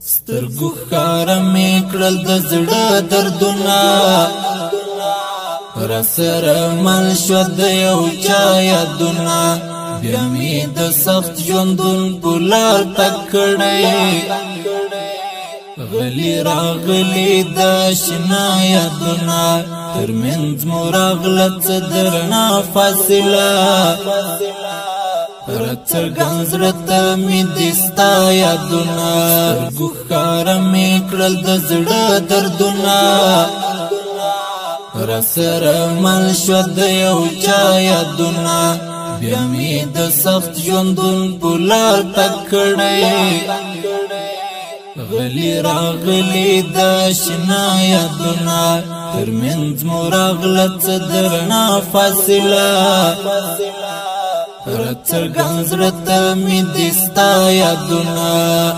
سترګو ښکاره مې کړل د زړه دردونه راسره مل شوه د یو چا یادونه بیا مې د سخت ژوندون په لار تګ کړی غلی راغلی د اشنا یادونه ترمنځ مو راغله څه درنه فاصله راڅرګند زړه ته مې دې ستا یادونه سترګو ښکاره مې کړل د زړه دردونه راسره مل شوه د یو چا یادونه بیا مې د سخت ژوندون په لار تګ کړی غلی راغلی د اشنا یادونه ترمنځ مو راغله څه درنه فاصله راڅرګند زړه ته مې دې ستا یادونه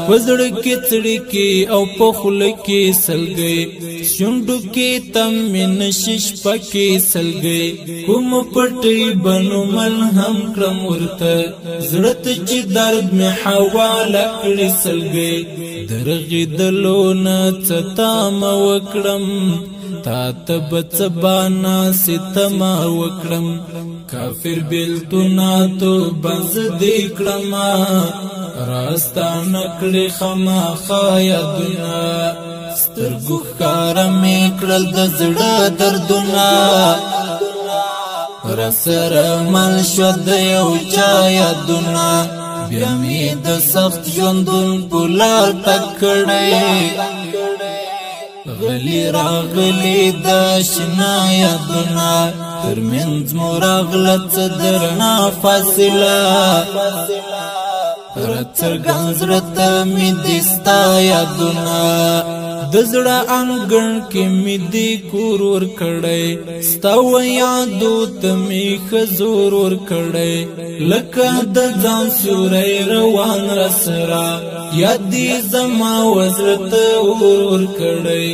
په زړه کې څړیکې او په خوله کې سلګۍ شونډو کې تم مې نشي شپه کې سلګۍ کوم پټۍ به نو ملهم کړم ورته زړه ته چې درد مې حواله کړي سلګۍ د رغېدلو نه څه تمه وکړم تا ته به څه بانا ستمه وکړم کافر بیلتونه توبه زه دې کړمه راستانه کړې خامخا یادونه سترګو ښکاره مې کړل د زړه دردونه راسره مل شوه د یو چا یادونه بیا مې د سخت ژوندون په لار تګ کړی غلی راغلی د اشنا یادونه ترمنځ مو راغله څه درنه فاصله راڅرګند زړه ته مې دې ستا یادونه د زړه انګړ کې مې دې کور ورکړی ستا و یادو ته مې ښه زور ورکړی لکه د ځان سیوری روان راسره یاد دې زما و زړه ته اور ورکړی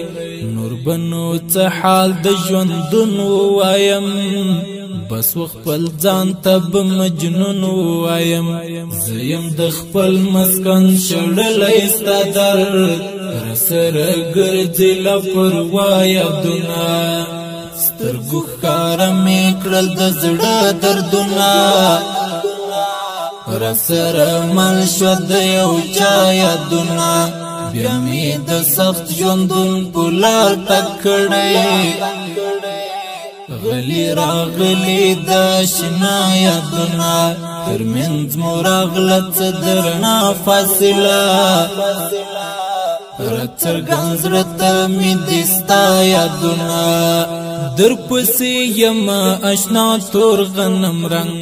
نور به نو څه حال د ژوندون ووایم بس و خپل ځان ته به مجنون ووایم زه یم د خپل مسکن شړلی ستا درد راسره ګرځې لا پروا یادونه سترګو ښکاره مې کړل د زړه دردونه راسره مل شوه د یو چا یادونه بیا مې د سخت ژوندون په لار تګ کړی غلی راغلی د اشنا یادونه ترمنځ مو راغله څه درنه فاصله راڅرګند زړه ته مې دې ستا یادونه درپسې یم اشنا تور غنم رنګ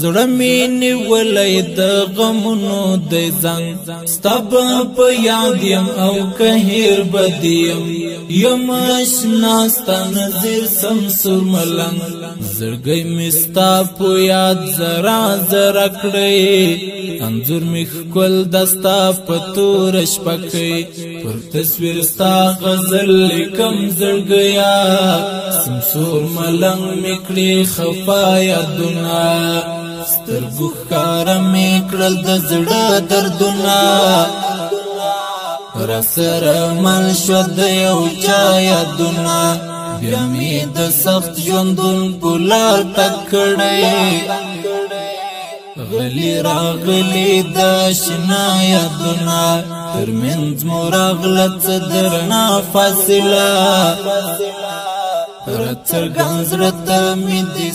زړه مې نیولی د غمونو د زنګ ستا به په یاد یم او که هیر به دې یم اشنا ستا نظر سمسور ملنګ زړګی مې ستا په یاد ذره ذره کړی انځور مې ښکل د ستا په توره شپه کې پر تصویر ستا غزل لیکم زړګیا سمسور ملنګ مې کړې خفا یادونه سترګو ښکاره مې کړل د زړه دردونه راسره مل شوه د یو چا یادونه بیا مې د سخت ژوندون په لار تګ کړی غلی راغلی د اشنا یادونه ترمنځ مو راغله څه درنه فاصله راڅرګند زړه ته مې دې